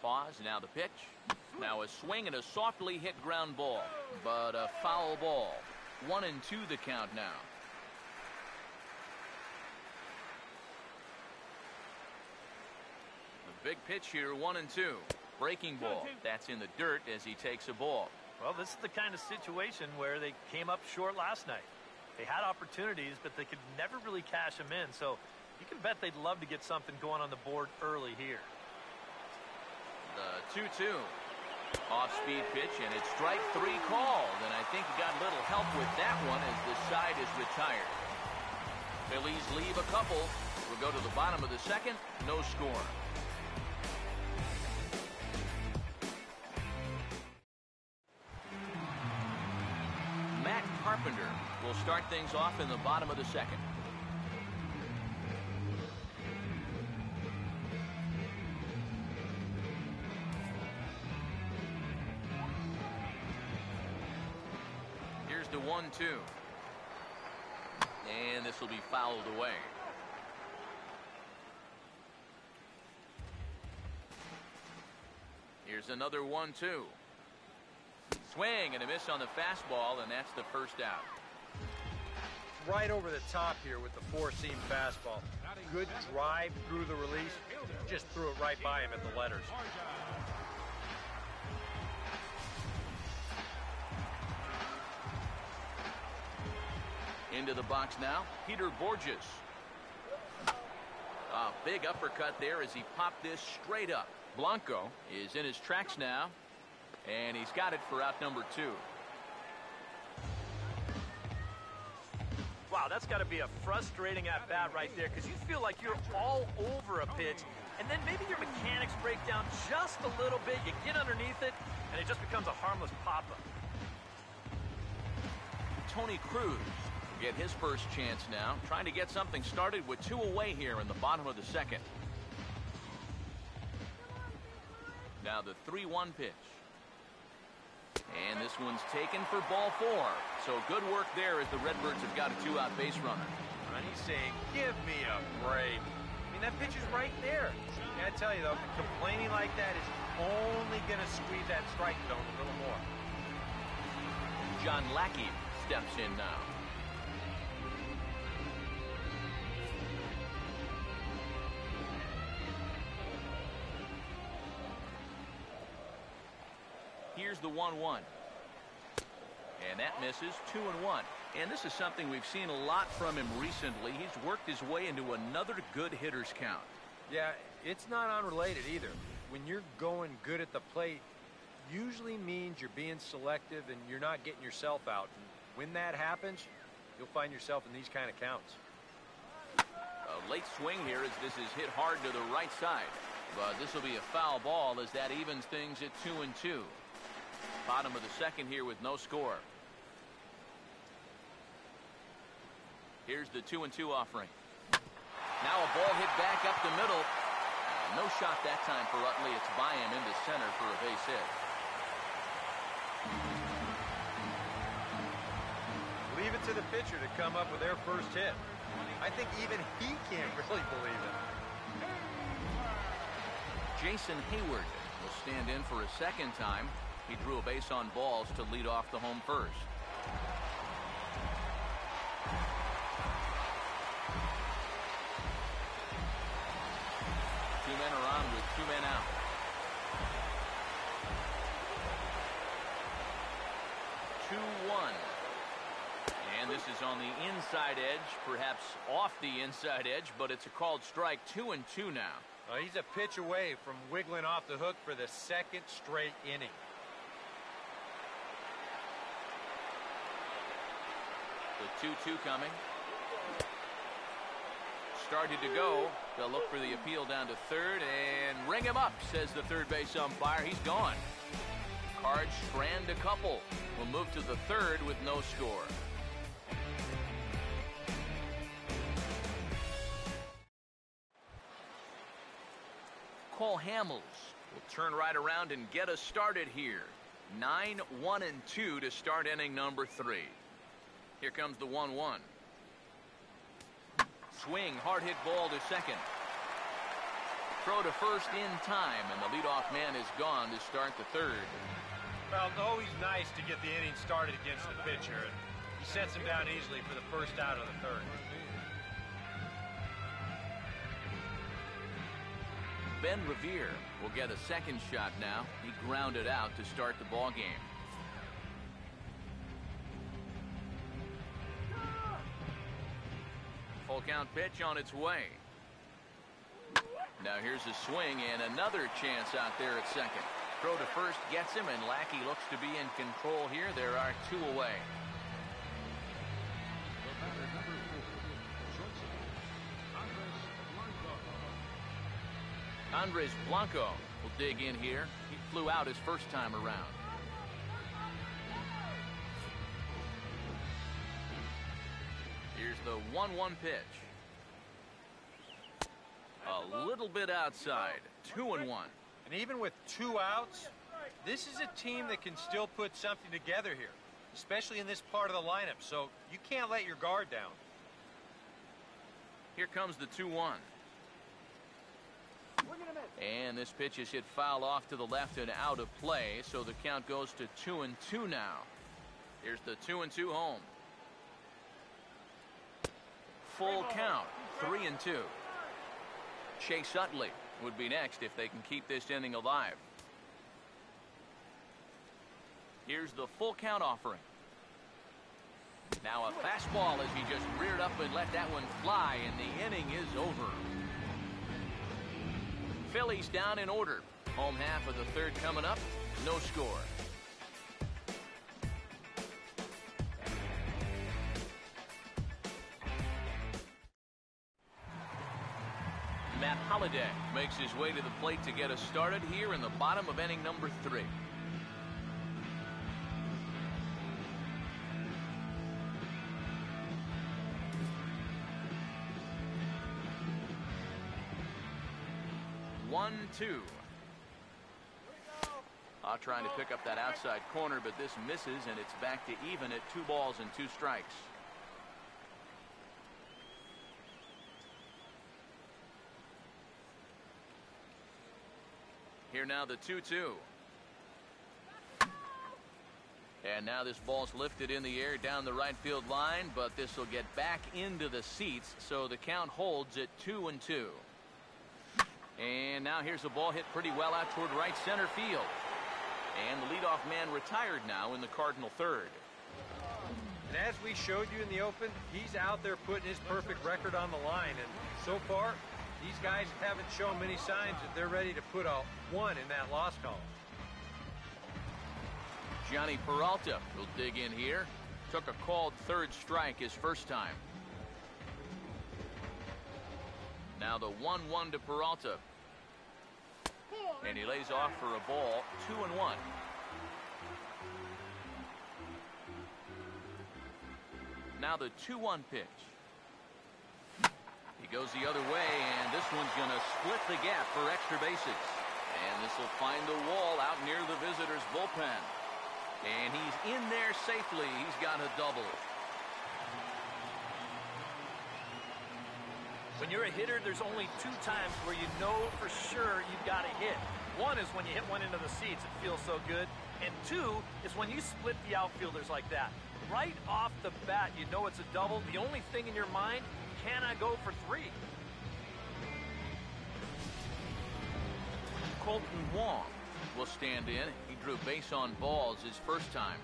pause. Now the pitch. Now a swing and a softly hit ground ball, but a foul ball. 1-2 the count now. A big pitch here, 1-2. Breaking ball. That's in the dirt as he takes a ball. Well, this is the kind of situation where they came up short last night. They had opportunities, but they could never really cash them in. So you can bet they'd love to get something going on the board early here. The 2-2. Off-speed pitch, and it's strike 3 called. And I think he got a little help with that one as the side is retired. Phillies leave a couple. We'll go to the bottom of the second. No score. Matt Carpenter will start things off in the bottom of the second. Here's the 1-2. And this will be fouled away. Here's another 1-2. Swing and a miss on the fastball, and that's the first out. Right over the top here with the four-seam fastball. Good drive through the release. Just threw it right by him at the letters. Into the box now, Peter Borges. A big uppercut there as he popped this straight up. Blanco is in his tracks now, and he's got it for out number 2. Wow, that's got to be a frustrating at-bat right there because you feel like you're all over a pitch, and then maybe your mechanics break down just a little bit. You get underneath it, and it just becomes a harmless pop-up. Tony Cruz will get his first chance now, trying to get something started with 2 away here in the bottom of the second. Now the 3-1 pitch. And this one's taken for ball 4. So good work there as the Redbirds have got a 2-out base runner. And he's saying, give me a break. I mean, that pitch is right there. I tell you, though, complaining like that is only going to squeeze that strike zone a little more. John Lackey steps in now. Here's the 1-1. And that misses. 2-1. And this is something we've seen a lot from him recently. He's worked his way into another good hitter's count. Yeah, it's not unrelated either. When you're going good at the plate, usually means you're being selective and you're not getting yourself out. And when that happens, you'll find yourself in these kind of counts. A late swing here as this is hit hard to the right side. But this will be a foul ball as that evens things at 2-2. Bottom of the second here with no score. Here's the 2-2 offering. Now a ball hit back up the middle. No shot that time for Utley. It's by him into center for a base hit. Leave it to the pitcher to come up with their first hit. I think even he can't really believe it. Jason Hayward will stand in for a second time. He drew a base on balls to lead off the home first. Two men are on with 2 men out. And this is on the inside edge, perhaps off the inside edge, but it's a called strike. 2-2 now. He's a pitch away from wiggling off the hook for the second straight inning. The 2-2 coming. Started to go. They'll look for the appeal down to third and ring him up, says the third base umpire. He's gone. Cards strand a couple. We'll move to the third with no score. Cole Hamels will turn right around and get us started here. 9-1-2 to start inning number 3. Here comes the 1-1. Swing, hard hit ball to second. throw to first in time, and the leadoff man is gone to start the third. Well, it's always nice to get the inning started against the pitcher, and he sets him down easily for the first out of the third. Ben Revere will get a second shot now. He grounded out to start the ball game. Full count pitch on its way. Now here's a swing and another chance out there at second. Throw to first gets him, and Lackey looks to be in control here. There are two away. Andres Blanco will dig in here. He flew out his first time around. Here's the 1-1 pitch. A little bit outside. 2-1. And even with 2 outs, this is a team that can still put something together here, especially in this part of the lineup, so you can't let your guard down. Here comes the 2-1. And this pitch is hit foul off to the left and out of play, so the count goes to 2-2 now. Here's the 2-2 home. Full count, 3-2. Chase Utley would be next if they can keep this inning alive. Here's the full count offering. Now a fastball as he just reared up and let that one fly, and the inning is over. Phillies down in order. Home half of the third coming up. No score. Matt Holliday makes his way to the plate to get us started here in the bottom of inning number 3. One, two. Trying to pick up that outside corner, but this misses, and it's back to even at 2 balls and 2 strikes. Here now the 2-2. And now this ball's lifted in the air down the right field line, but this will get back into the seats, so the count holds at 2-2. And now here's a ball hit pretty well out toward right center field. And the leadoff man retired now in the Cardinal third. And as we showed you in the open, he's out there putting his perfect record on the line. And so far, these guys haven't shown many signs that they're ready to put a 1 in that loss column. Johnny Peralta will dig in here. Took a called third strike his first time. Now the 1-1 to Peralta. And he lays off for a ball. 2-1. Now the 2-1 pitch. He goes the other way, and this one's going to split the gap for extra bases. And this will find the wall out near the visitors' bullpen. And he's in there safely. He's got a double. When you're a hitter, there's only 2 times where you know for sure you've got a hit. One is when you hit one into the seats, it feels so good. And 2 is when you split the outfielders like that. Right off the bat, you know it's a double. The only thing in your mind, can I go for 3? Colton Wong will stand in. He drew base on balls his first time.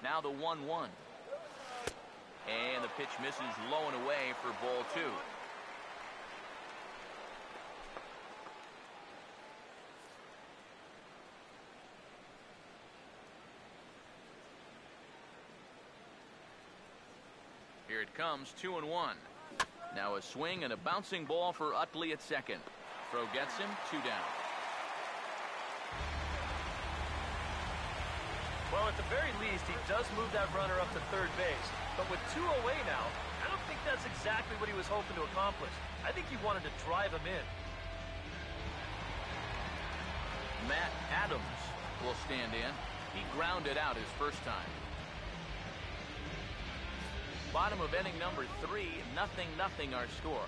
Now the 1-1. And the pitch misses low and away for ball 2. Here it comes, 2-1. Now a swing and a bouncing ball for Utley at second. Throw gets him, 2 down. Well, at the very least, he does move that runner up to third base. But with 2 away now, I don't think that's exactly what he was hoping to accomplish. I think he wanted to drive him in. Matt Adams will stand in. He grounded out his first time. Bottom of inning number 3, 0-0 our score.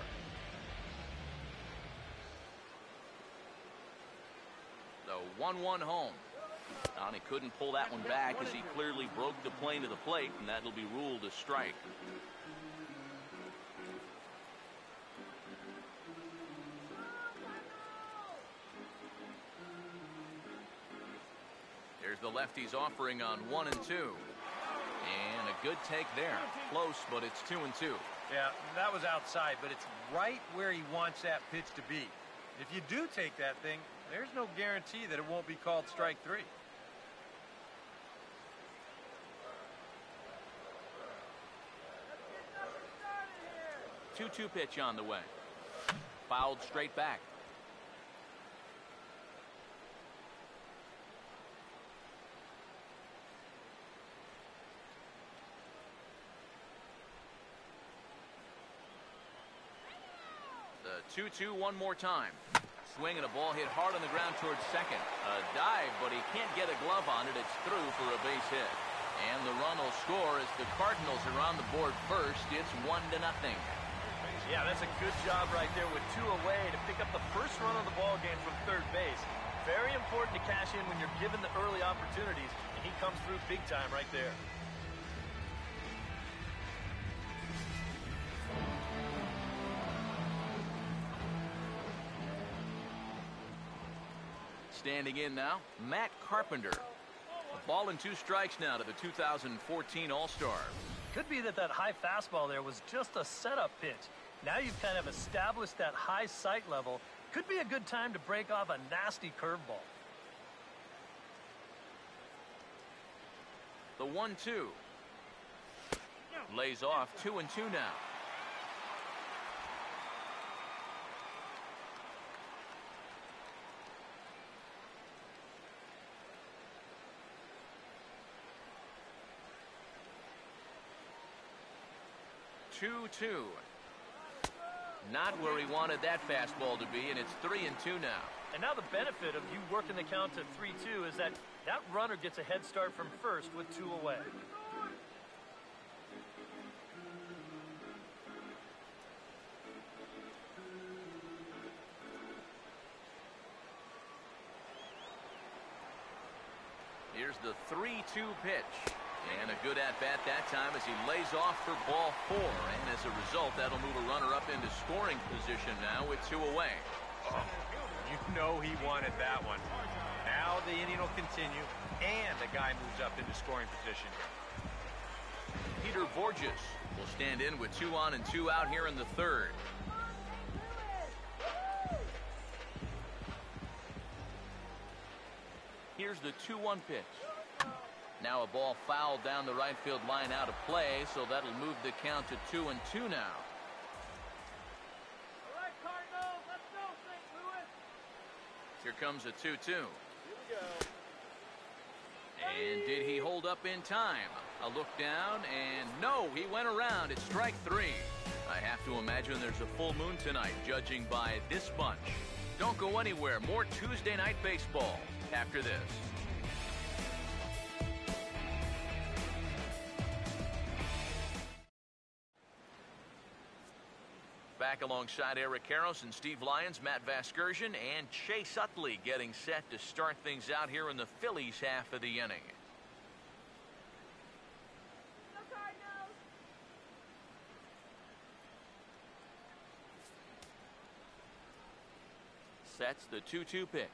The 1-1 home. And he couldn't pull that one back as he clearly broke the plane to the plate, and that'll be ruled a strike. Here's the lefty's offering on 1 and 2. And a good take there. Close, but it's 2 and 2. Yeah, that was outside, but it's right where he wants that pitch to be. If you do take that thing, there's no guarantee that it won't be called strike 3. Two-two pitch on the way. Fouled straight back. The 2-2 one more time. Swing and a ball hit hard on the ground towards second. A dive, but he can't get a glove on it. It's through for a base hit. And the run will score as the Cardinals are on the board first. It's 1-0. Yeah, that's a good job right there with 2 away to pick up the first run of the ball game from third base. Very important to cash in when you're given the early opportunities, and he comes through big time right there. Standing in now, Matt Carpenter. A ball and 2 strikes now to the 2014 All-Star. Could be that high fastball there was just a setup pitch. Now you've kind of established that high sight level. Could be a good time to break off a nasty curveball. The 1-2. Lays off 2 and 2 now. Two. Not where he wanted that fastball to be, and it's 3 and 2 now. And now the benefit of you working the count to 3-2 is that runner gets a head start from first with 2 away. Here's the 3-2 pitch. And a good at-bat that time as he lays off for ball 4. And as a result, that'll move a runner up into scoring position now with 2 away. Oh, you know he wanted that one. Now the inning will continue, and the guy moves up into scoring position. Peter Borges will stand in with 2 on and 2 out here in the 3rd. Here's the 2-1 pitch. Now a ball fouled down the right field line out of play, so that'll move the count to 2 and 2 now. All right, Cardinals, let's go, St. Louis. Here comes a 2-2. Here we go. And did he hold up in time? A look down, and no, he went around. It's strike 3. I have to imagine there's a full moon tonight, judging by this bunch. Don't go anywhere. More Tuesday night baseball after this. Back alongside Eric Karros and Steve Lyons, Matt Vasgersian, and Chase Utley getting set to start things out here in the Phillies half of the inning. Go Cardinals! Sets the 2-2 pitch.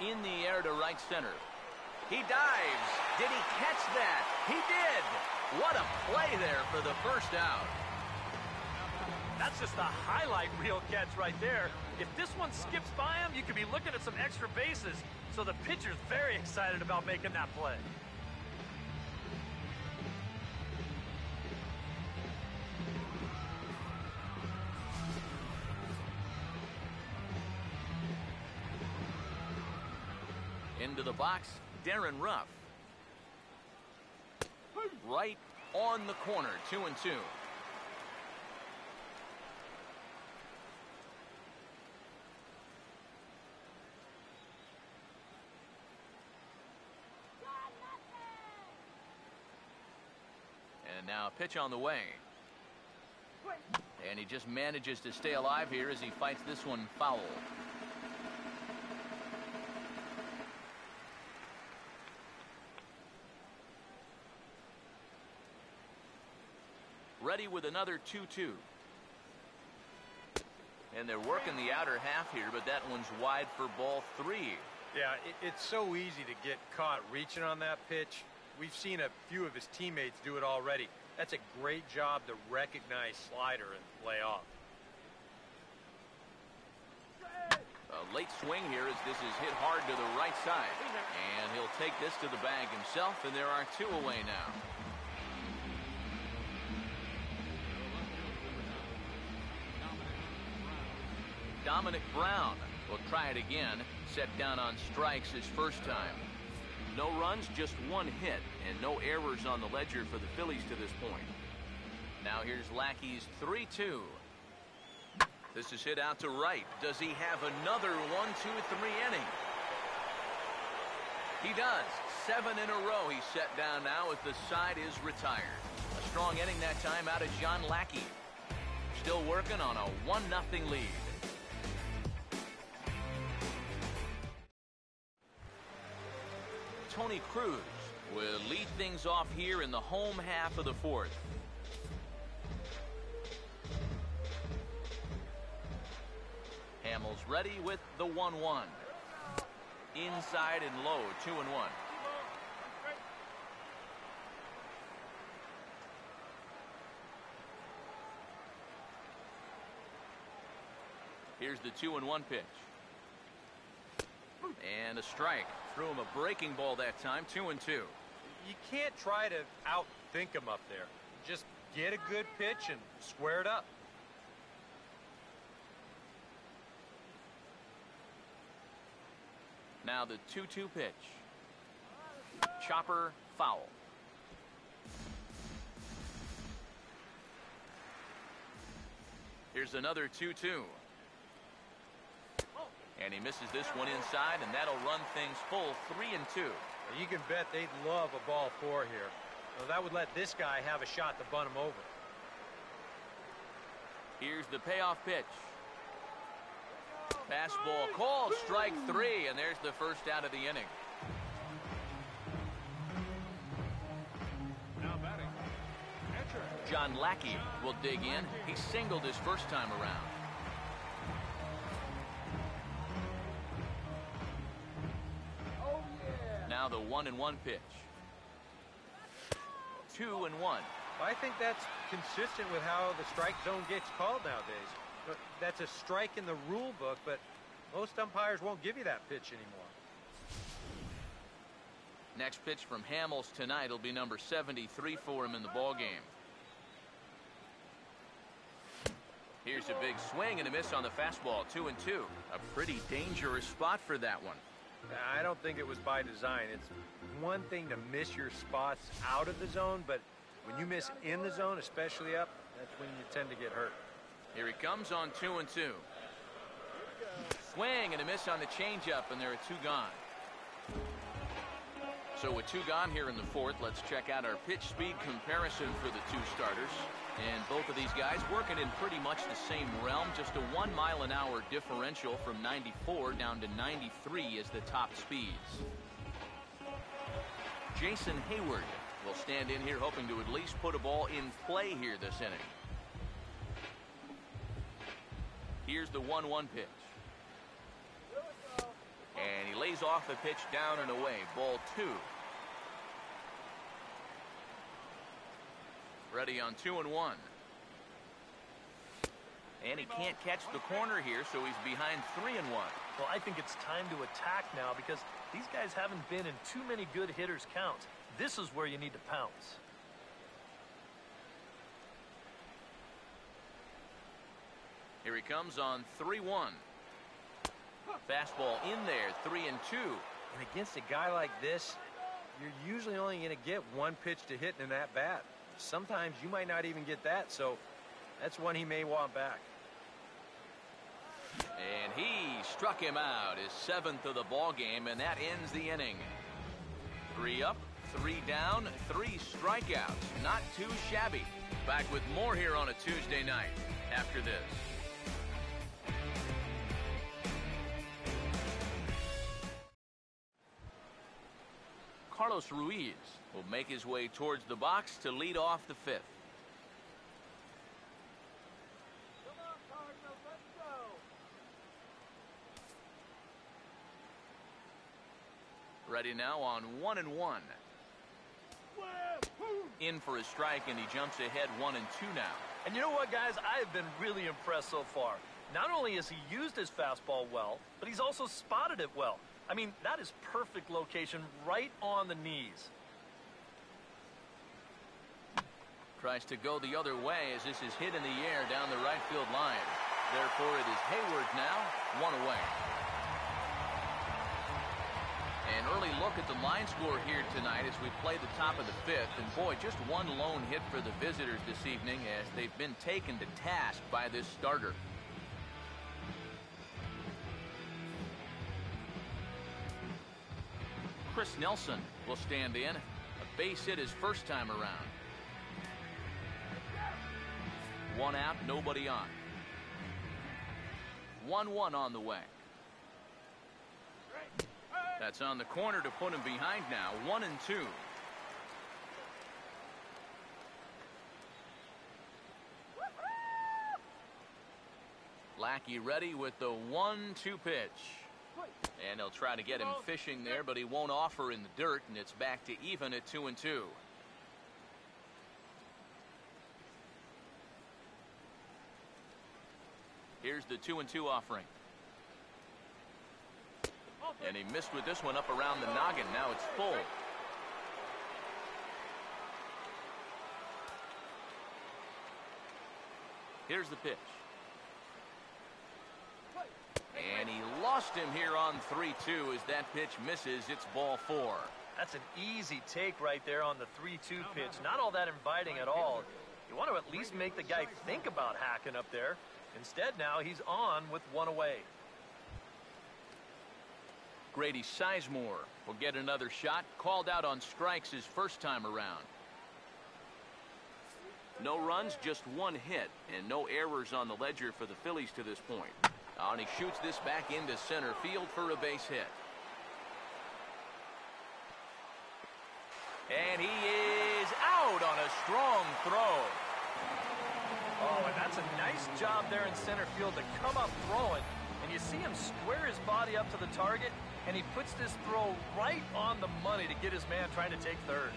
In the air to right center. He dives. Did he catch that? He did. What a play there for the first out. That's just a highlight reel catch right there. If this one skips by him, you could be looking at some extra bases. So the pitcher's very excited about making that play. Into the box, Darren Ruff. Right on the corner, 2 and 2. Now pitch on the way. And he just manages to stay alive here as he fights this one foul. Ready with another 2-2. And they're working the outer half here, but that one's wide for ball 3. Yeah, it's so easy to get caught reaching on that pitch. We've seen a few of his teammates do it already. That's a great job to recognize slider and lay off. A late swing here as this is hit hard to the right side. And he'll take this to the bag himself, and there are 2 away now. Dominic Brown will try it again. Set down on strikes his first time. No runs, just 1 hit, and no errors on the ledger for the Phillies to this point. Now here's Lackey's 3-2. This is hit out to right. Does he have another 1-2-3 inning? He does. 7 in a row he's set down now as the side is retired. A strong inning that time out of John Lackey. Still working on a 1-0 lead. Tony Cruz will lead things off here in the home half of the 4th. Hamels ready with the 1-1. Inside and low, 2-1. Here's the 2-1 pitch. And a strike. Threw him a breaking ball that time. 2-2. You can't try to outthink him up there. Just get a good pitch and square it up. Now the 2-2 pitch. Chopper foul. Here's another 2-2. And he misses this one inside, and that'll run things full 3-2. You can bet they'd love a ball 4 here. So that would let this guy have a shot to bunt him over. Here's the payoff pitch. Fastball called, strike 3, and there's the first out of the inning. Now batting, catcher. John Lackey will dig in. He singled his first time around. Now the 1-1 pitch. 2-1. I think that's consistent with how the strike zone gets called nowadays. But that's a strike in the rule book, but most umpires won't give you that pitch anymore. Next pitch from Hamels tonight will be number 73 for him in the ballgame. Here's a big swing and a miss on the fastball. 2-2. A pretty dangerous spot for that one. I don't think it was by design. It's one thing to miss your spots out of the zone, but when you miss in the zone, especially up, that's when you tend to get hurt. Here he comes on 2-2. Swing and a miss on the changeup, and there are 2 gone. So with 2 gone here in the 4th, let's check out our pitch speed comparison for the 2 starters. And both of these guys working in pretty much the same realm. Just a 1 mile-an-hour differential from 94 down to 93 as the top speeds. Jason Hayward will stand in here hoping to at least put a ball in play here this inning. Here's the 1-1 pitch. And he lays off the pitch down and away. Ball 2. Ready on 2-1. And he can't catch the corner here, so he's behind 3-1. Well, I think it's time to attack now because these guys haven't been in too many good hitters' counts. This is where you need to pounce. Here he comes on 3-1. Fastball in there, 3-2. And against a guy like this, you're usually only going to get 1 pitch to hit in that bat. Sometimes you might not even get that, so that's one he may want back. And he struck him out, his 7th of the ball game, and that ends the inning. 3 up, 3 down, 3 strikeouts. Not too shabby. Back with more here on a Tuesday night after this. Carlos Ruiz will make his way towards the box to lead off the 5th. Come on, Cardinals, let's go. Ready now on 1-1. In for a strike, and he jumps ahead 1-2 now. And you know what, guys? I have been really impressed so far. Not only has he used his fastball well, but he's also spotted it well. I mean, that is perfect location right on the knees. Tries to go the other way as this is hit in the air down the right field line. Therefore, it is Hayward now, 1 away. An early look at the line score here tonight as we play the top of the 5th. And boy, just one lone hit for the visitors this evening as they've been taken to task by this starter. Chris Nelson will stand in. A base hit his first time around. 1 out, nobody on. 1-1 on the way. That's on the corner to put him behind now. 1-2. Lackey ready with the 1-2 pitch. And they'll try to get him fishing there, but he won't offer in the dirt, and it's back to even at 2-2. Here's the 2-2 offering. And he missed with this one up around the noggin. Now it's full. Here's the pitch. And he lost him here on 3-2 as that pitch misses. It's ball 4. That's an easy take right there on the 3-2 pitch. Not all that inviting at all. You want to at least make the guy think about hacking up there. Instead, now he's on with 1 away. Grady Sizemore will get another shot. Called out on strikes his first time around. No runs, just 1 hit, and no errors on the ledger for the Phillies to this point. And he shoots this back into center field for a base hit. And he is out on a strong throw. Oh, and that's a nice job there in center field to come up throwing. And you see him square his body up to the target, and he puts this throw right on the money to get his man trying to take third.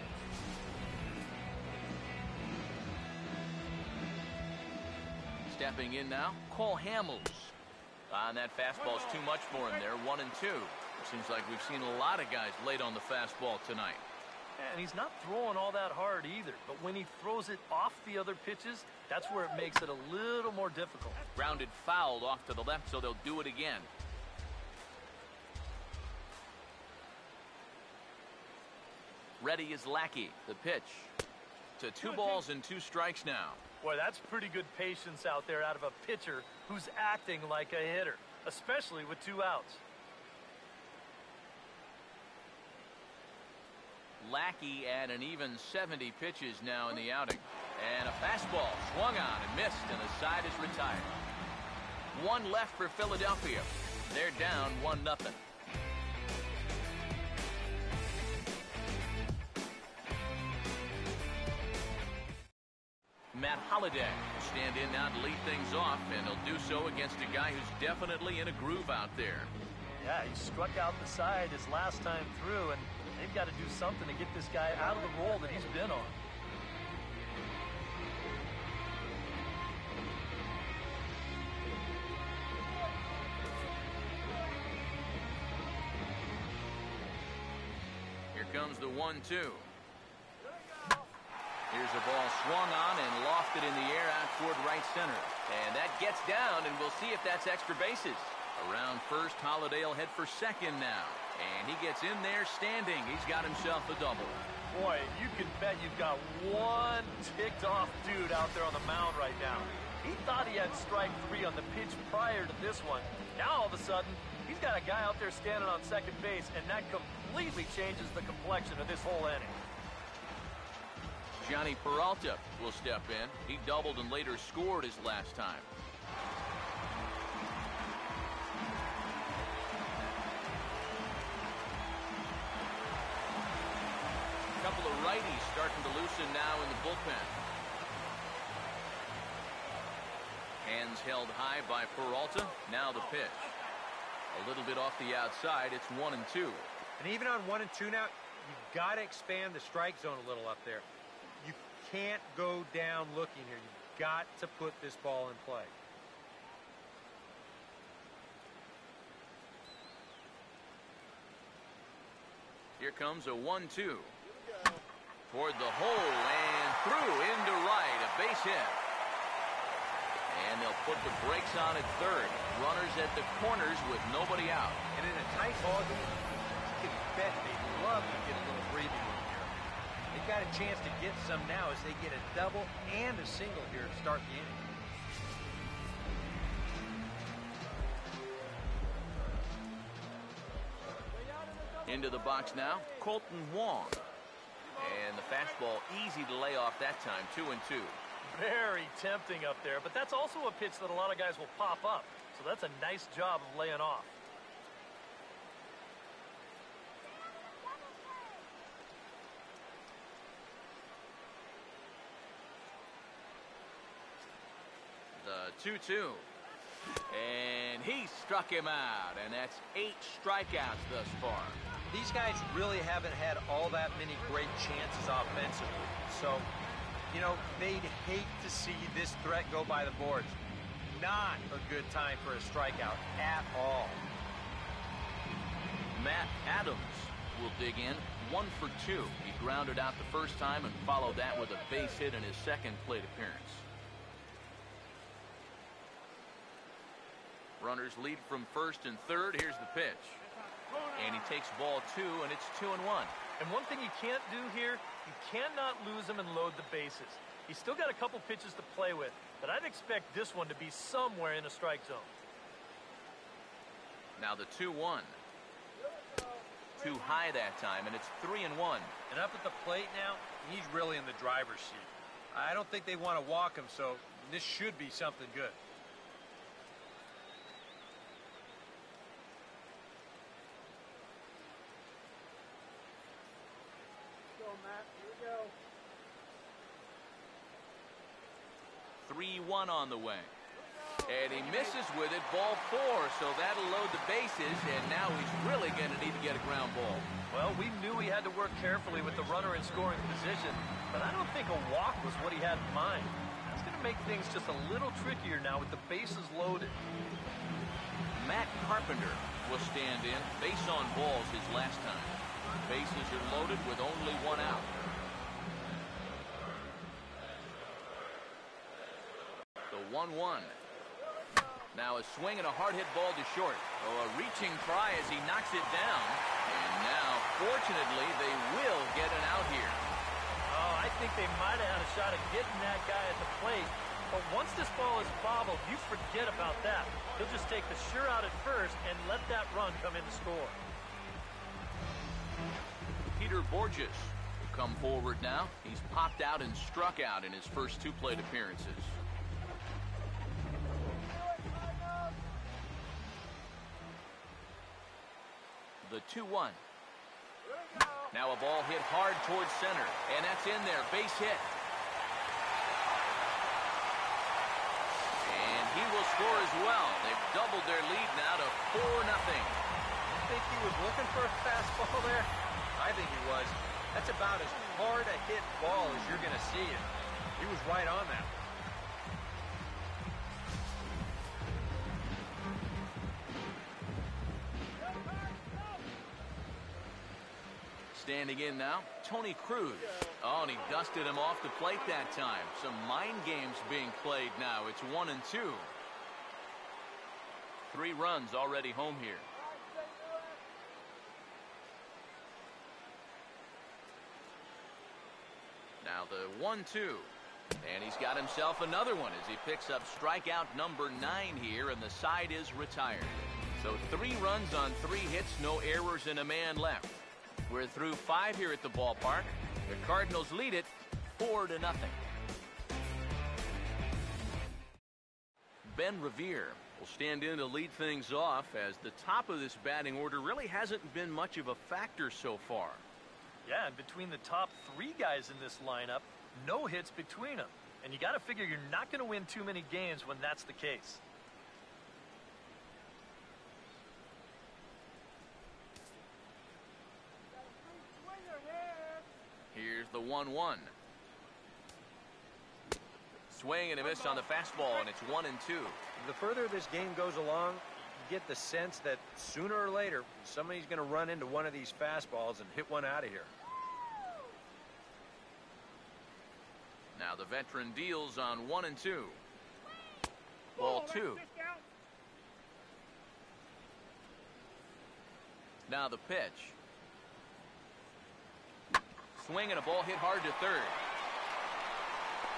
Stepping in now, Cole Hamels. And that fastball's too much for him there, 1-2. Seems like we've seen a lot of guys late on the fastball tonight. And he's not throwing all that hard either. But when he throws it off the other pitches, that's where it makes it a little more difficult. Grounded foul off to the left, so they'll do it again. Ready is Lackey. The pitch. To 2 balls and 2 strikes now. Boy, that's pretty good patience out there out of a pitcher who's acting like a hitter, especially with 2 outs. Lackey at an even 70 pitches now in the outing. And a fastball swung on and missed, and the side is retired. 1 left for Philadelphia. They're down 1-0. Matt Holliday will stand in now to lead things off, and he'll do so against a guy who's definitely in a groove out there. Yeah, he struck out the side his last time through, and they've got to do something to get this guy out of the role that he's been on. Here comes the 1-2. Here's a ball swung on and lofted in the air out toward right center. And that gets down, and we'll see if that's extra bases. Around first, Holliday will head for second now. And he gets in there standing. He's got himself a double. Boy, you can bet you've got one ticked-off dude out there on the mound right now. He thought he had strike 3 on the pitch prior to this one. Now all of a sudden, he's got a guy out there standing on second base, and that completely changes the complexion of this whole inning. Johnny Peralta will step in. He doubled and later scored his last time. A couple of righties starting to loosen now in the bullpen. Hands held high by Peralta. Now the pitch. A little bit off the outside. It's 1-2. And even on 1-2 now, you've got to expand the strike zone a little up there. You can't go down looking here. You've got to put this ball in play. Here comes a 1-2. Toward the hole and through into right. A base hit. And they'll put the brakes on at third. Runners at the corners with nobody out. And in a tight ball game, you can bet they love to get a little breathing room here. They've got a chance to get some now as they get a double and a single here to start the inning. Into the box now, Colton Wong. And the fastball easy to lay off that time, 2-2. Very tempting up there, but that's also a pitch that a lot of guys will pop up. So that's a nice job of laying off. The 2-2. And he struck him out, and that's 8 strikeouts thus far. These guys really haven't had all that many great chances offensively. So, you know, they'd hate to see this threat go by the boards. Not a good time for a strikeout at all. Matt Adams will dig in, 1 for 2. He grounded out the first time and followed that with a base hit in his second plate appearance. Runners lead from first and third. Here's the pitch. And he takes ball 2, and it's 2-1. And one thing you can't do here, you cannot lose him and load the bases. He's still got a couple pitches to play with, but I'd expect this one to be somewhere in a strike zone. Now the 2-1. Too high that time, and it's 3-1. And up at the plate now, he's really in the driver's seat. I don't think they want to walk him, so this should be something good. Matt. Here we go. 3-1 on the way. And he misses with it, ball 4, so that'll load the bases, and now he's really going to need to get a ground ball. Well, we knew he had to work carefully with the runner in scoring position, but I don't think a walk was what he had in mind. That's going to make things just a little trickier now with the bases loaded. Matt Carpenter will stand in, base on balls his last time. Bases are loaded with only 1 out. The 1-1. Now a swing and a hard hit ball to short. Oh, a reaching try as he knocks it down. And now, fortunately, they will get an out here. Oh, I think they might have had a shot at getting that guy at the plate. But once this ball is bobbled, you forget about that. He'll just take the sure out at first and let that run come in to score. Peter Borges will come forward now. He's popped out and struck out in his first 2 plate appearances. The 2-1. Now a ball hit hard towards center, and that's in there. Base hit. And he will score as well. They've doubled their lead now to 4-0. You think he was looking for a fastball there? I think he was. That's about as hard a hit ball as you're going to see it. He was right on that. Standing in now, Tony Cruz. Oh, and he dusted him off the plate that time. Some mind games being played now. It's 1-2. 3 runs already home here. Now the 1-2. And he's got himself another one as he picks up strikeout number 9 here, and the side is retired. So 3 runs on 3 hits, no errors, and a man left. We're through 5 here at the ballpark. The Cardinals lead it 4-0. Ben Revere will stand in to lead things off, as the top of this batting order really hasn't been much of a factor so far. Yeah, and between the top 3 guys in this lineup, no hits between them. And you got to figure you're not going to win too many games when that's the case. Here's the 1-1. Swing and a miss on the fastball, and it's 1-2. The further this game goes along, you get the sense that sooner or later somebody's going to run into one of these fastballs and hit one out of here. Now the veteran deals on 1-2. Ball 2. Now the pitch. Swing and a ball hit hard to third.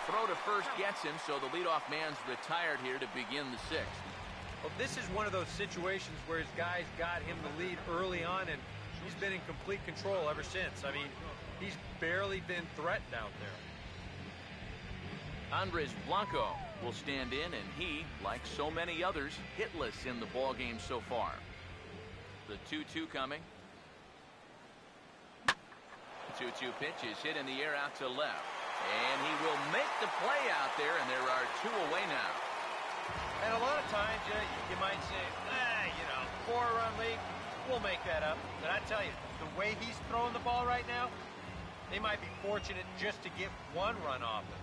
Throw to first gets him, so the leadoff man's retired here to begin the 6th. Well, this is one of those situations where his guys got him the lead early on, and he's been in complete control ever since. I mean, he's barely been threatened out there. Andres Blanco will stand in, and he, like so many others, hitless in the ballgame so far. The 2-2 coming. 2-2 pitch is hit in the air out to left. And he will make the play out there, and there are 2 away now. And a lot of times you might say, 4-run lead, we'll make that up. But I tell you, the way he's throwing the ball right now, they might be fortunate just to get 1 run off it.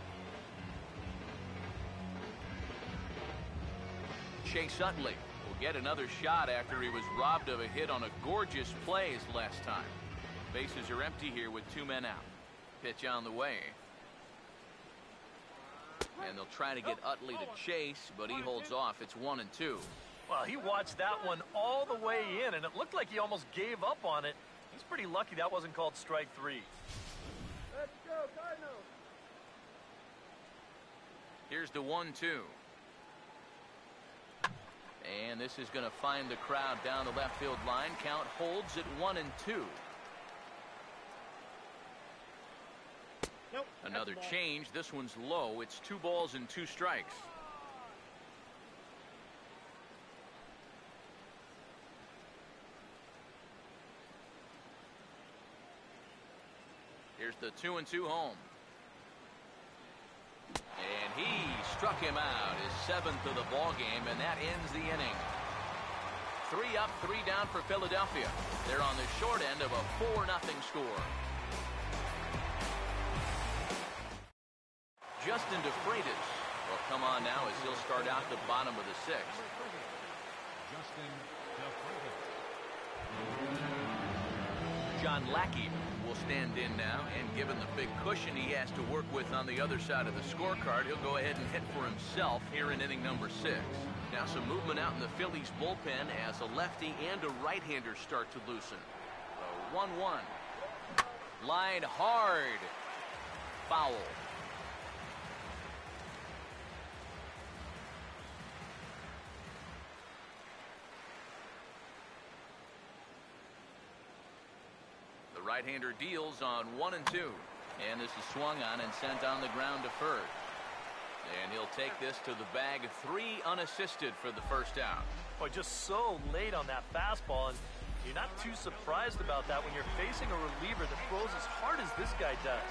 Chase Utley will get another shot after he was robbed of a hit on a gorgeous play his last time. Bases are empty here with 2 men out. Pitch on the way. And they'll try to get Utley to chase, but he holds off. It's 1-2. Well, he watched that one all the way in, and it looked like he almost gave up on it. He's pretty lucky that wasn't called strike 3. Let's go, Cardinals. Here's the 1-2. And this is going to find the crowd down the left field line. Count holds at 1-2. Nope, Another change. This one's low. It's 2 balls and 2 strikes. Here's the 2-2 home. And he struck him out, his 7th of the ball game, and that ends the inning. 3 up, 3 down for Philadelphia. They're on the short end of a 4-0 score. Justin DeFreitas will come on now as he'll start out the bottom of the 6th. Justin DeFreitas. John Lackey will stand in now, and given the big cushion he has to work with on the other side of the scorecard, he'll go ahead and hit for himself here in inning number 6. Now some movement out in the Phillies bullpen as a lefty and a right-hander start to loosen. The 1-1. Line hard. Foul. The right-hander deals on 1-2. And this is swung on and sent on the ground to first. And he'll take this to the bag, 3 unassisted for the first out. Boy, just so late on that fastball, and you're not too surprised about that when you're facing a reliever that throws as hard as this guy does.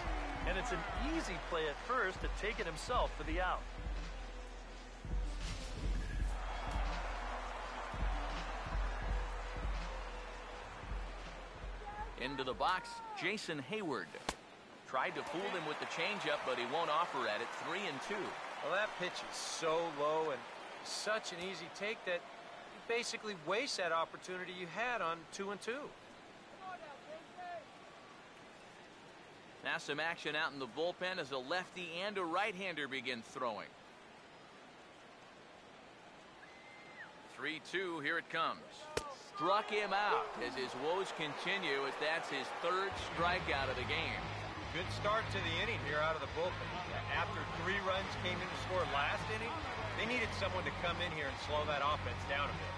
And it's an easy play at first to take it himself for the out. Into the box, Jason Hayward. Tried to fool him with the changeup, but he won't offer at it. 3-2. Well, that pitch is so low and such an easy take that you basically waste that opportunity you had on 2-2. Now some action out in the bullpen as a lefty and a right-hander begin throwing. 3-2, here it comes. Struck him out as his woes continue, as that's his 3rd strikeout of the game. Good start to the inning here out of the bullpen. After 3 runs came in to score last inning, they needed someone to come in here and slow that offense down a bit.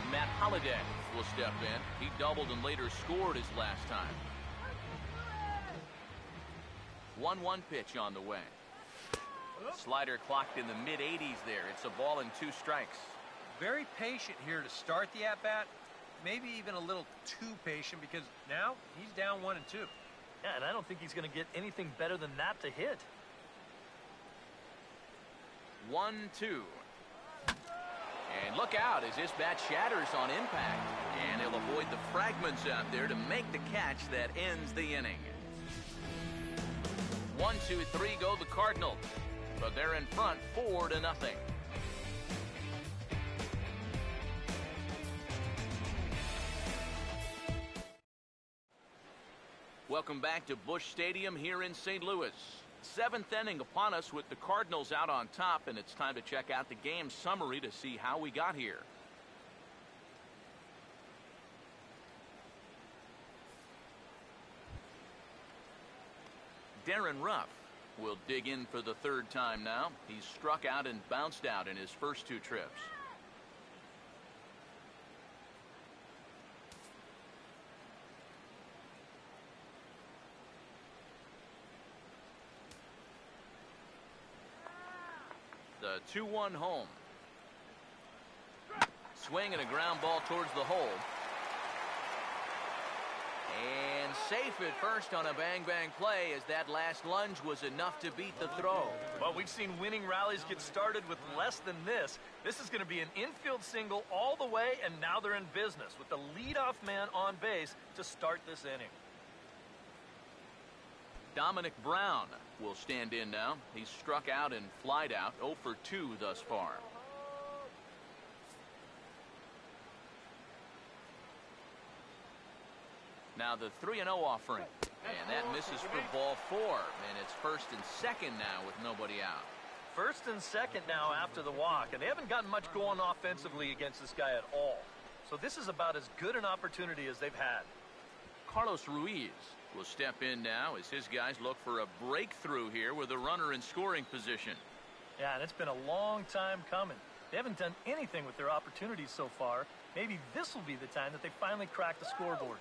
Matt Holliday will step in. He doubled and later scored his last time. 1-1 pitch on the way. Slider clocked in the mid-80s there. It's a ball and 2 strikes. Very patient here to start the at-bat. Maybe even a little too patient because now he's down 1-2. Yeah, and I don't think he's going to get anything better than that to hit. 1-2. And look out as this bat shatters on impact. And he'll avoid the fragments out there to make the catch that ends the inning. 1-2-3 go the Cardinals. But they're in front 4-0. Welcome back to Busch Stadium here in St. Louis. 7th inning upon us with the Cardinals out on top, and it's time to check out the game summary to see how we got here. Darren Ruff will dig in for the 3rd time now. He's struck out and bounced out in his first 2 trips. The 2-1 home. Swing and a ground ball towards the hole. And safe at first on a bang-bang play as that last lunge was enough to beat the throw. Well, we've seen winning rallies get started with less than this. This is going to be an infield single all the way, and now they're in business with the leadoff man on base to start this inning. Dominic Brown will stand in now. He's struck out and flied out, 0 for 2 thus far. Now the 3-0 offering. And that misses for ball 4. And it's 1st and 2nd now with nobody out. 1st and 2nd now after the walk. And they haven't gotten much going offensively against this guy at all. So this is about as good an opportunity as they've had. Carlos Ruiz will step in now as his guys look for a breakthrough here with a runner in scoring position. Yeah, and it's been a long time coming. They haven't done anything with their opportunities so far. Maybe this will be the time that they finally crack the scoreboard.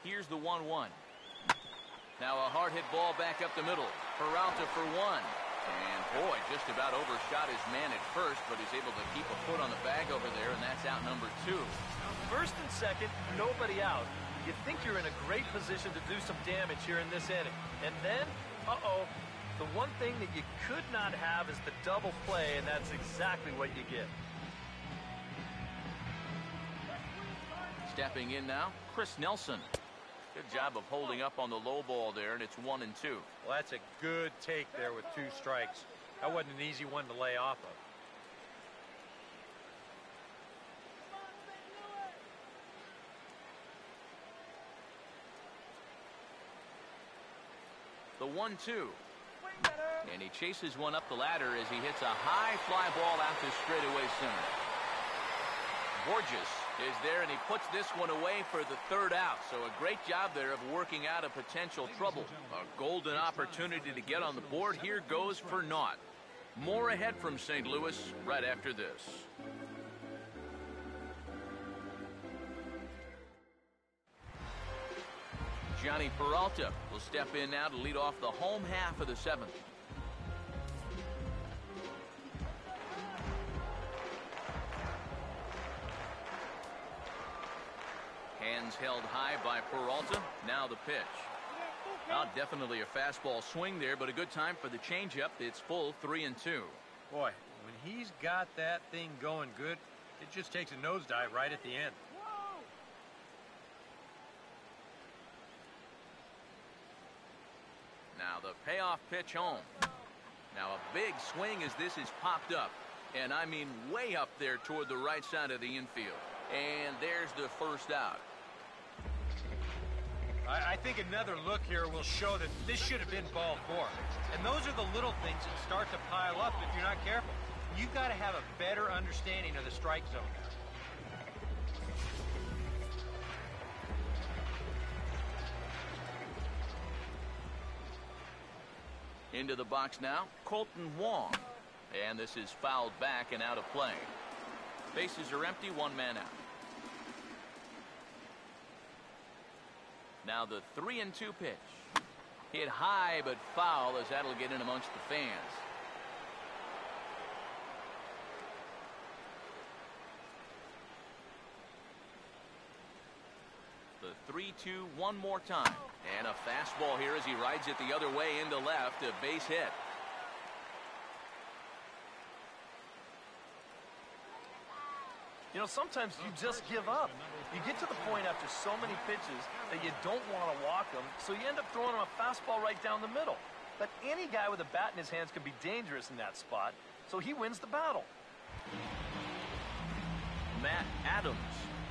Here's the 1-1. Now a hard hit ball back up the middle. Peralta for 1. And boy, just about overshot his man at first, but he's able to keep a foot on the bag over there, and that's out number 2. 1st and 2nd, nobody out. You think you're in a great position to do some damage here in this inning. And then, the one thing that you could not have is the double play, and that's exactly what you get. Stepping in now, Chris Nelson. Good job of holding up on the low ball there, and it's 1-2. Well, that's a good take there with 2 strikes. That wasn't an easy one to lay off of. The 1-2. And he chases one up the ladder as he hits a high fly ball out to straightaway center. Borges is there, and he puts this one away for the 3rd out. So a great job there of working out a potential trouble. A golden opportunity to get on the board here goes for naught. More ahead from St. Louis right after this. Johnny Peralta will step in now to lead off the home half of the 7th. Hands held high by Peralta. Now the pitch. Well, definitely a fastball swing there, but a good time for the changeup. It's full 3-2. Boy, when he's got that thing going good, it just takes a nosedive right at the end. Now the payoff pitch home. Now a big swing as this is popped up. And I mean way up there toward the right side of the infield. And there's the 1st out. I think another look here will show that this should have been ball 4. And those are the little things that start to pile up if you're not careful. You've got to have a better understanding of the strike zone now. Into the box now, Colton Wong. And this is fouled back and out of play. Bases are empty, 1 man out. Now the 3-2 pitch. Hit high but foul, as that'll get in amongst the fans. The 3-2 one more time. And a fastball here as he rides it the other way into left. A base hit. You know, sometimes you just give up. You get to the point after so many pitches that you don't want to walk them, so you end up throwing them a fastball right down the middle. But any guy with a bat in his hands can be dangerous in that spot, so he wins the battle. Matt Adams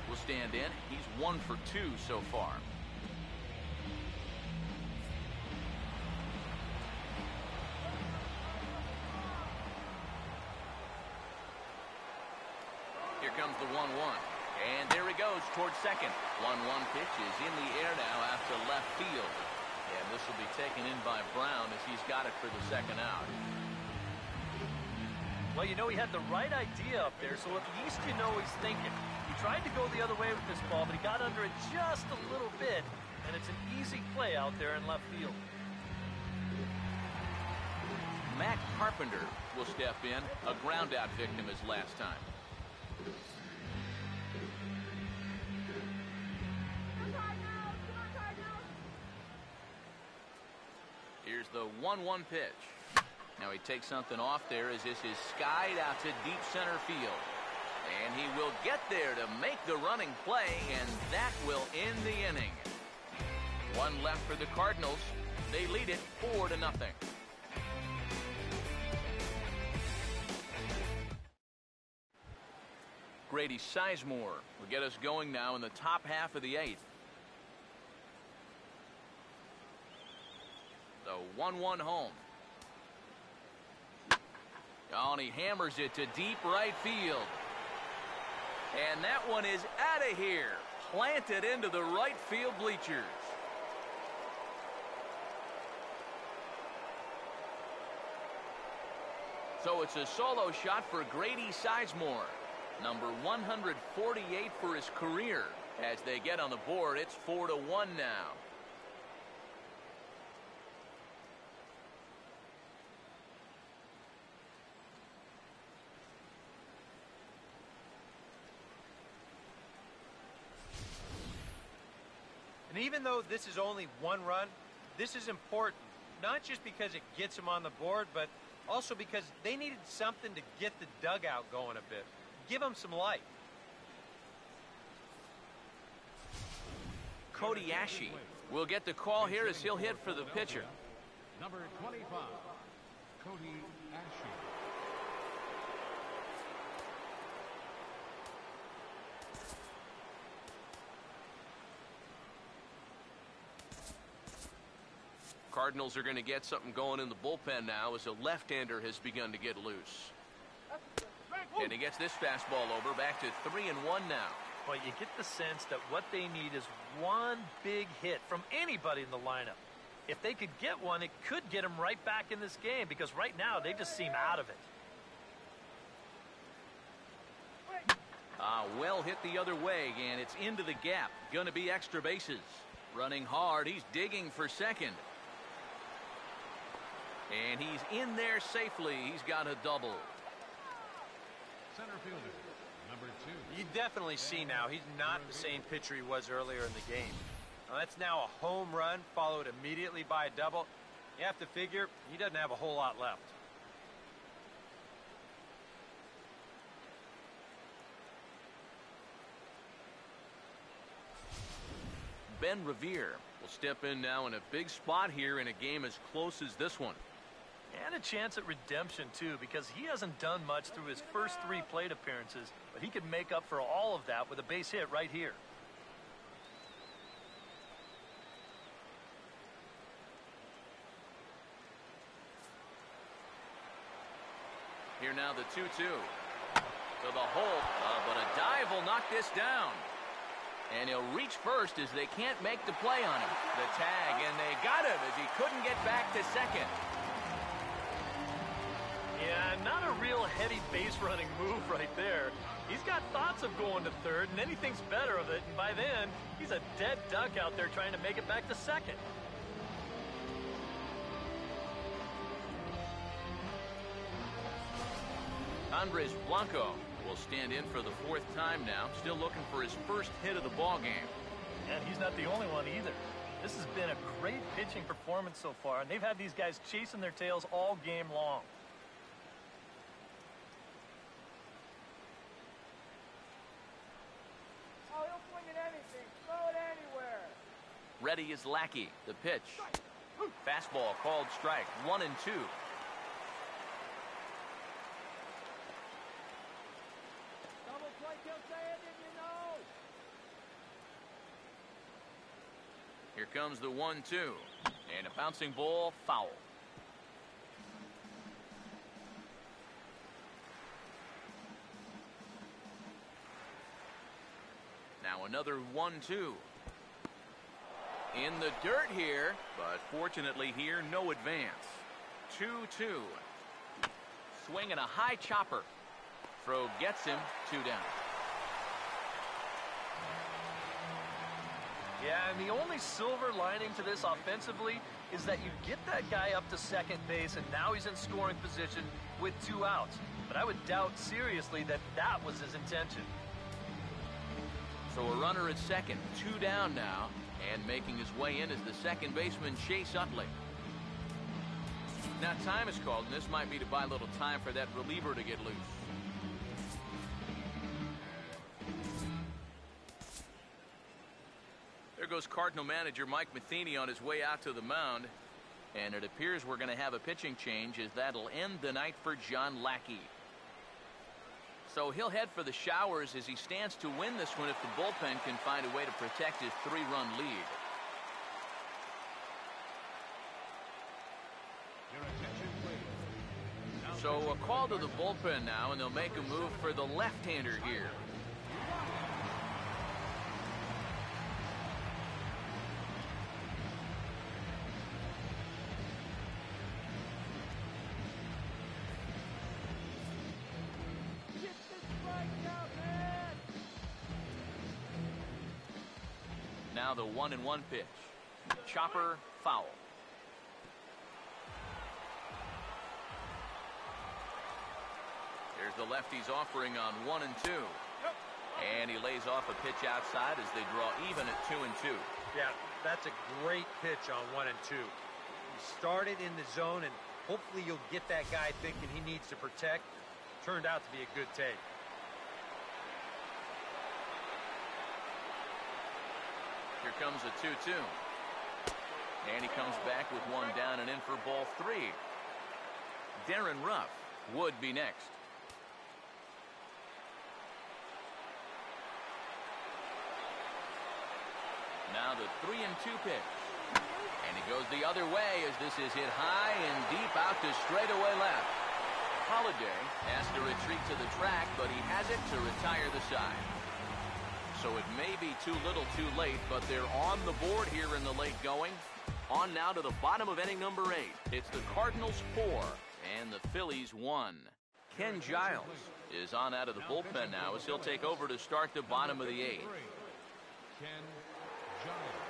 will stand in. He's 1 for 2 so far. Here comes the 1-1. And there he goes towards second. 1-1 pitch is in the air now after left field. And this will be taken in by Brown as he's got it for the second out. Well, you know, he had the right idea up there, so at least you know he's thinking. He tried to go the other way with this ball, but he got under it just a little bit, and it's an easy play out there in left field. Matt Carpenter will step in, a ground-out victim his last time. Here's the 1-1 pitch. Now he takes something off there as this is skied out to deep center field. And he will get there to make the running play, and that will end the inning. 1 left for the Cardinals. They lead it 4-0. Grady Sizemore will get us going now in the top half of the 8th. The 1-1 home. Oh, and he hammers it to deep right field. And that one is out of here. Planted into the right field bleachers. So it's a solo shot for Grady Sizemore. Number 148 for his career. As they get on the board, it's 4-1 now. And even though this is only 1 run, this is important. Not just because it gets them on the board, but also because they needed something to get the dugout going a bit. Give them some life. Cody Ashe will get the call here as he'll hit for the pitcher. Number 25, Cody Ashe. Cardinals are going to get something going in the bullpen now as a left-hander has begun to get loose. And he gets this fastball over, back to 3-1 now. Well, you get the sense that what they need is one big hit from anybody in the lineup. If they could get one, it could get them right back in this game, because right now they just seem out of it. Well hit the other way, and it's into the gap. Going to be extra bases. Running hard, he's digging for second. And he's in there safely. He's got a double. Center fielder, number 2. You definitely see now he's not the same pitcher he was earlier in the game. Now, that's now a home run followed immediately by a double. You have to figure he doesn't have a whole lot left. Ben Revere will step in now in a big spot here in a game as close as this one. And a chance at redemption, too, because he hasn't done much through his first 3 plate appearances, but he could make up for all of that with a base hit right here. Here now the 2-2. To the hole, but a dive will knock this down. And he'll reach first as they can't make the play on him. The tag, and they got him as he couldn't get back to second. Yeah, not a real heavy base running move right there. He's got thoughts of going to third, and then he thinks better of it, and by then, he's a dead duck out there trying to make it back to second. Andres Blanco will stand in for the 4th time now, still looking for his first hit of the ball game. And he's not the only one either. This has been a great pitching performance so far, and they've had these guys chasing their tails all game long. Oh, he'll swing at anything. Throw it anywhere. Ready is Lackey. The pitch. Fastball called strike. 1-2. Double play, he'll say it, and you know. Here comes the 1-2. And a bouncing ball, foul. Now another 1-2. In the dirt here, but fortunately here, no advance. 2-2. Swing and a high chopper. Throw gets him, 2 down. Yeah, and the only silver lining to this offensively is that you get that guy up to second base, and now he's in scoring position with 2 outs. But I would doubt seriously that that was his intention. So a runner at second, 2 down now, and making his way in is the second baseman, Chase Utley. Now time is called, and this might be to buy a little time for that reliever to get loose. There goes Cardinal manager Mike Matheny on his way out to the mound, and it appears we're going to have a pitching change as that'll end the night for John Lackey. So he'll head for the showers as he stands to win this one if the bullpen can find a way to protect his 3-run lead. Your attention, please. Now So a call to the bullpen now, and they'll make a move for the left-hander here. Get this strike out, man. Now the 1-1 pitch. Chopper, foul. There's the lefty's offering on 1-2. And he lays off a pitch outside as they draw even at 2-2. Yeah, that's a great pitch on 1-2. He started in the zone, and hopefully you'll get that guy thinking he needs to protect. Turned out to be a good take. Here comes a 2-2. And he comes back with 1 down and in for ball 3. Darren Ruff would be next. Now the 3-2 pitch. And he goes the other way as this is hit high and deep out to straightaway left. Holiday has to retreat to the track, but he has it to retire the side. So it may be too little too late, but they're on the board here in the late going. On now to the bottom of inning number 8. It's the Cardinals 4 and the Phillies 1. Ken Giles is on out of the bullpen now as he'll take over to start the bottom of the 8th. Ken Giles.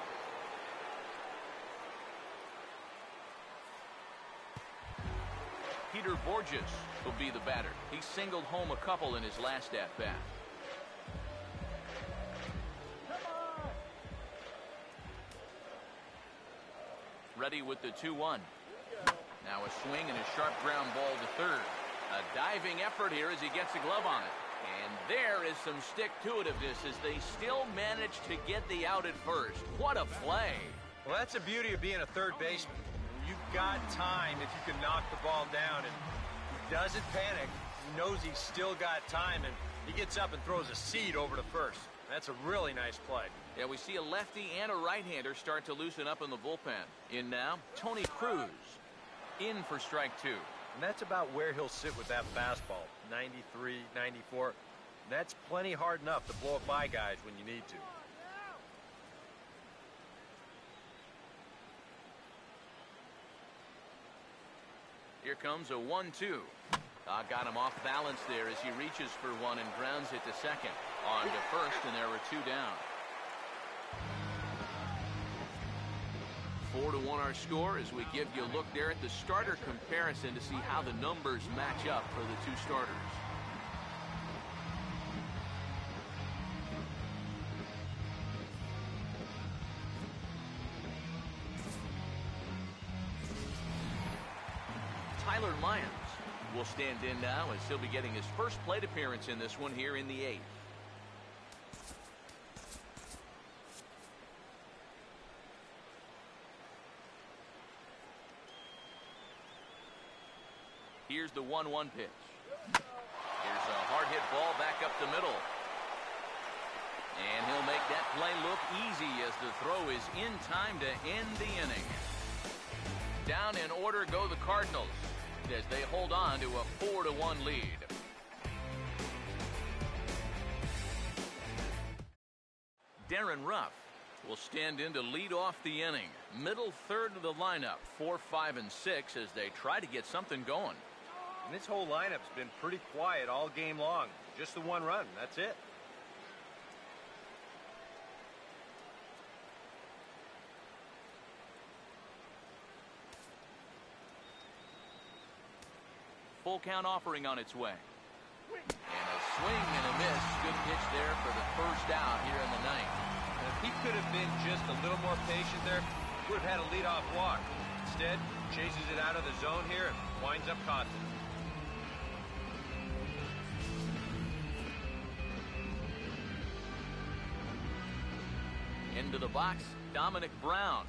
Peter Borges will be the batter. He singled home a couple in his last at-bat. Ready with the 2-1. Now a swing and a sharp ground ball to third. A diving effort here as he gets a glove on it. And there is some stick-to-itiveness as they still manage to get the out at first. What a play. Well, that's the beauty of being a third baseman. You've got time if you can knock the ball down, and he doesn't panic. He knows he's still got time, and he gets up and throws a seed over to first. That's a really nice play. Yeah, we see a lefty and a right-hander start to loosen up in the bullpen. In now, Tony Cruz in for strike 2. And that's about where he'll sit with that fastball, 93, 94. And that's plenty hard enough to blow it by guys when you need to. Here comes a 1-2. Got him off balance there as he reaches for one and grounds it to second. On to first, and there were 2 down. 4-1 our score as we give you a look there at the starter comparison to see how the numbers match up for the 2 starters. Tyler Lyons will stand in now as he'll be getting his first plate appearance in this one here in the 8th. Here's the 1-1 pitch. Here's a hard hit ball back up the middle. And he'll make that play look easy as the throw is in time to end the inning. Down in order go the Cardinals as they hold on to a 4-1 lead. Darren Ruff will stand in to lead off the inning. Middle third of the lineup, 4, 5, and 6 as they try to get something going. And this whole lineup's been pretty quiet all game long. Just the 1 run, that's it. Full count offering on its way. And a swing and a miss. Good pitch there for the first out here in the 9th. And if he could have been just a little more patient there, he would have had a leadoff walk. Instead, chases it out of the zone here and winds up caught. Into the box, Dominic Brown.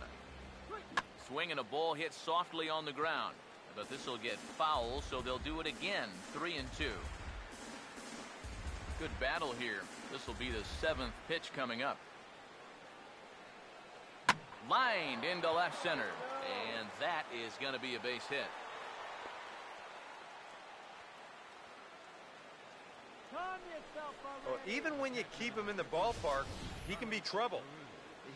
Swing and a ball hit softly on the ground. But this will get foul, so they'll do it again. 3-2. Good battle here. This will be the 7th pitch coming up. Lined into left center. And that is going to be a base hit. Well, even when you keep him in the ballpark, he can be trouble.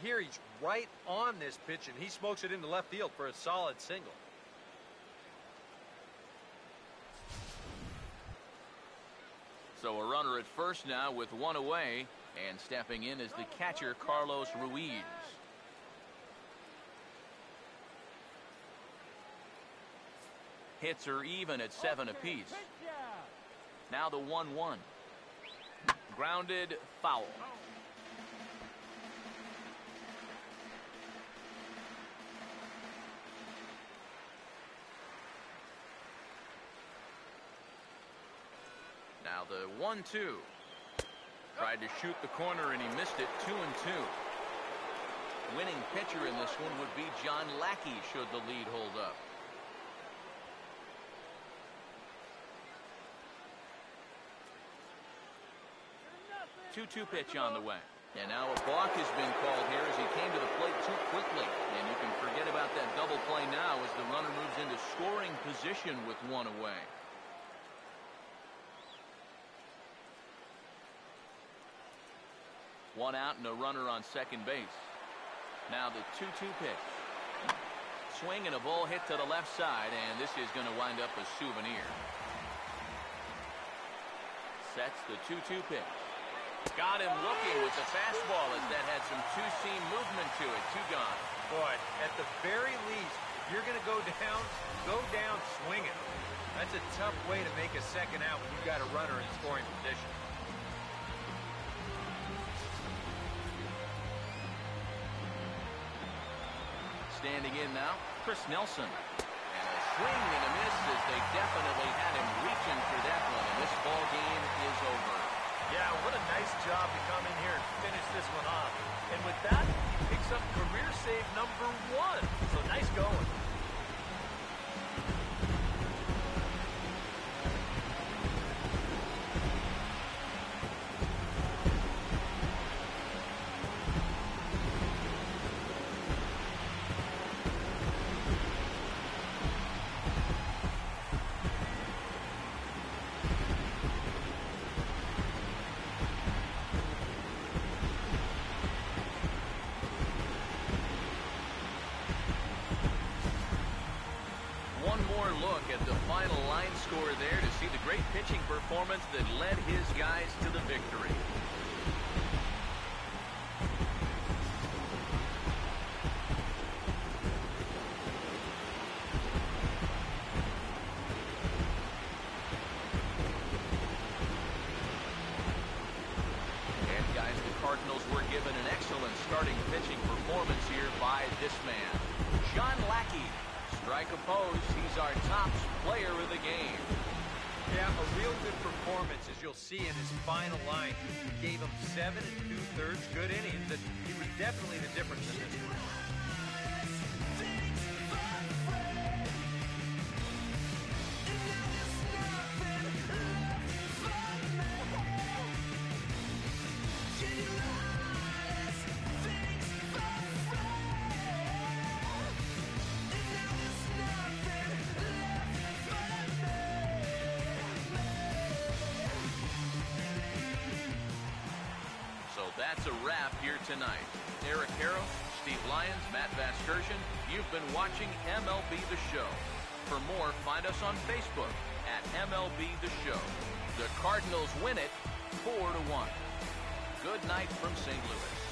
Here he's right on this pitch, and he smokes it into left field for a solid single. So a runner at first now with 1 away, and stepping in is the catcher Carlos Ruiz. Hits are even at 7 apiece. Now the 1-1. Grounded, foul. Now the 1-2. Tried to shoot the corner and he missed it. 2-2. Winning pitcher in this one would be John Lackey should the lead hold up. Two-two pitch on the way. And now a balk has been called here as he came to the plate too quickly. And you can forget about that double play now as the runner moves into scoring position with 1 away. One out and a runner on second base. Now the 2-2 pitch. Swing and a ball hit to the left side, and this is going to wind up a souvenir. Sets the 2-2 pitch. Got him looking with the fastball as that had some two-seam movement to it. 2 gone. Boy, at the very least, you're going to go down swinging. That's a tough way to make a second out when you've got a runner in scoring position. Standing in now, Chris Nelson. And a swing and a miss as they definitely had him reaching for that one. And this ball game is over. Yeah, what a nice job to come in here and finish this one off. And with that, he picks up career save number 1. So nice going. final line score there to see the great pitching performance that led his guys to the victory. And guys, the Cardinals were given an excellent starting pitching performance here by this man, John Lackey. Strike opposed. He's our top player of the game. Yeah, a real good performance, as you'll see in his final line. He gave him 7 2/3 good innings, and he was definitely the difference in this one. That's a wrap here tonight. Eric Harrow, Steve Lyons, Matt Vasgersian, you've been watching MLB The Show. For more, find us on Facebook at MLB The Show. The Cardinals win it 4-1. Good night from St. Louis.